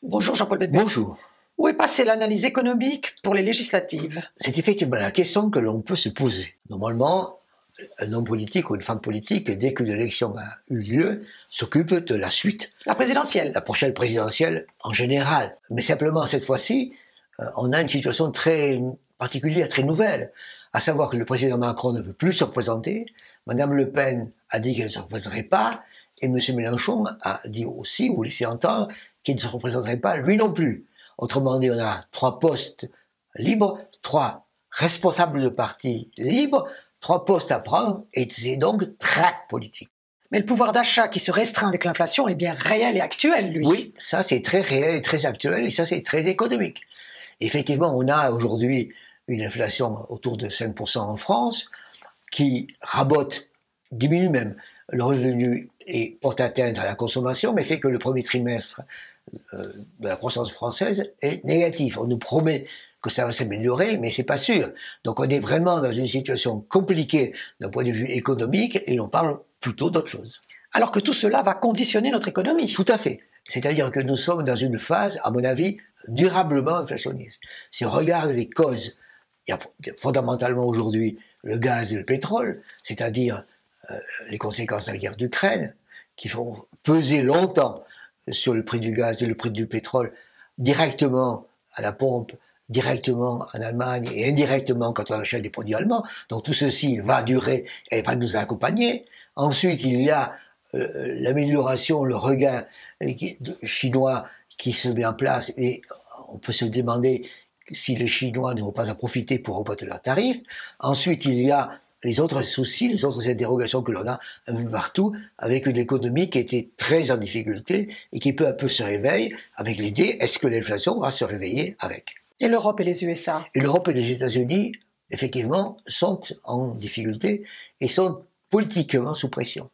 Bonjour Jean-Paul Bedbez. Bonjour. Où est passée l'analyse économique pour les législatives? C'est effectivement la question que l'on peut se poser. Normalement, un homme politique ou une femme politique, dès qu'une élection a eu lieu, s'occupe de la suite. La présidentielle. La prochaine présidentielle en général. Mais simplement, cette fois-ci, on a une situation très particulière, très nouvelle. À savoir que le président Macron ne peut plus se représenter. Madame Le Pen a dit qu'elle ne se représenterait pas. Et M. Mélenchon a dit aussi, ou laissé entendre, qu'il ne se représenterait pas lui non plus. Autrement dit, on a 3 postes libres, 3 responsables de partis libres, 3 postes à prendre, et c'est donc très politique. Mais le pouvoir d'achat qui se restreint avec l'inflation est bien réel et actuel, lui. Oui, ça c'est très réel et très actuel, et ça c'est très économique. Effectivement, on a aujourd'hui une inflation autour de 5% en France, qui rabote, diminue même le revenu et porte atteinte à la consommation, mais fait que le premier trimestre de la croissance française est négatif. On nous promet que ça va s'améliorer, mais c'est pas sûr. Donc on est vraiment dans une situation compliquée d'un point de vue économique et on parle plutôt d'autre chose. Alors que tout cela va conditionner notre économie. Tout à fait. C'est-à-dire que nous sommes dans une phase, à mon avis, durablement inflationniste. Si on regarde les causes, il y a fondamentalement aujourd'hui le gaz et le pétrole, c'est-à-dire les conséquences de la guerre d'Ukraine, qui font peser longtemps sur le prix du gaz et le prix du pétrole, directement à la pompe, directement en Allemagne et indirectement quand on achète des produits allemands. Donc tout ceci va durer et va nous accompagner. Ensuite, il y a l'amélioration, le regain chinois qui se met en place, et on peut se demander si les Chinois ne vont pas en profiter pour augmenter leurs tarifs. Ensuite, il y a les autres soucis, les autres interrogations que l'on a un peu partout, avec une économie qui était très en difficulté et qui peu à peu se réveille avec l'idée, est-ce que l'inflation va se réveiller avec? Et l'Europe et les USA? Et l'Europe et les États-Unis, effectivement, sont en difficulté et sont politiquement sous pression.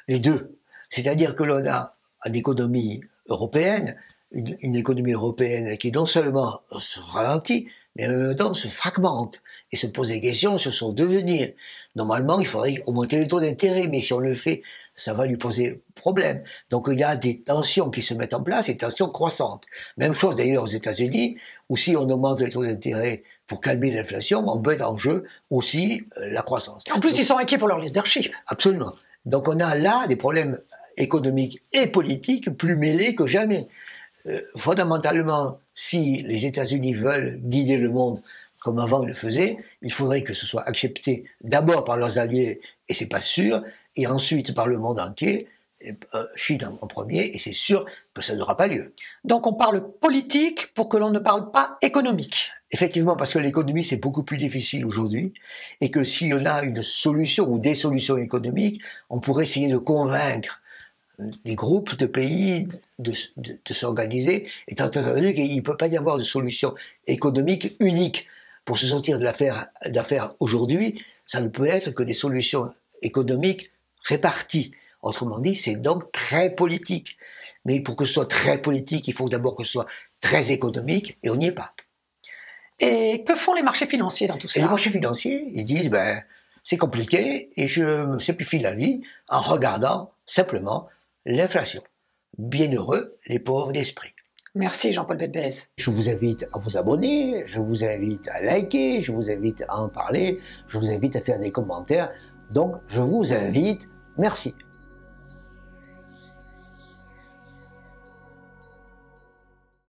Les deux. C'est-à-dire que l'on a une économie européenne, une économie européenne qui non seulement se ralentit, mais en même temps se fragmente et se pose des questions sur son devenir. Normalement, il faudrait augmenter les taux d'intérêt, mais si on le fait, ça va lui poser problème. Donc il y a des tensions qui se mettent en place, des tensions croissantes. Même chose d'ailleurs aux États-Unis, où si on augmente les taux d'intérêt pour calmer l'inflation, on met en jeu aussi la croissance. En plus, ils sont inquiets pour leur leadership. Absolument. Donc on a là des problèmes économiques et politiques plus mêlés que jamais. Fondamentalement, si les États-Unis veulent guider le monde comme avant ils le faisaient, il faudrait que ce soit accepté d'abord par leurs alliés, et c'est pas sûr, et ensuite par le monde entier, Chine en premier, et c'est sûr que ça n'aura pas lieu. Donc on parle politique pour que l'on ne parle pas économique. Effectivement, parce que l'économie c'est beaucoup plus difficile aujourd'hui, et que si on a une solution ou des solutions économiques, on pourrait essayer de convaincre des groupes de pays de s'organiser, étant entendu qu'il ne peut pas y avoir de solution économique unique pour se sortir de l'affaire aujourd'hui. Ça ne peut être que des solutions économiques réparties. Autrement dit, c'est donc très politique. Mais pour que ce soit très politique, il faut d'abord que ce soit très économique, et on n'y est pas. Et que font les marchés financiers dans tout ça? Et les marchés financiers, ils disent, c'est compliqué, et je me simplifie la vie en regardant simplement l'inflation. Bienheureux les pauvres d'esprit. Merci Jean-Paul Bedbez. Je vous invite à vous abonner, je vous invite à liker, je vous invite à en parler, je vous invite à faire des commentaires. Donc, je vous invite. Merci.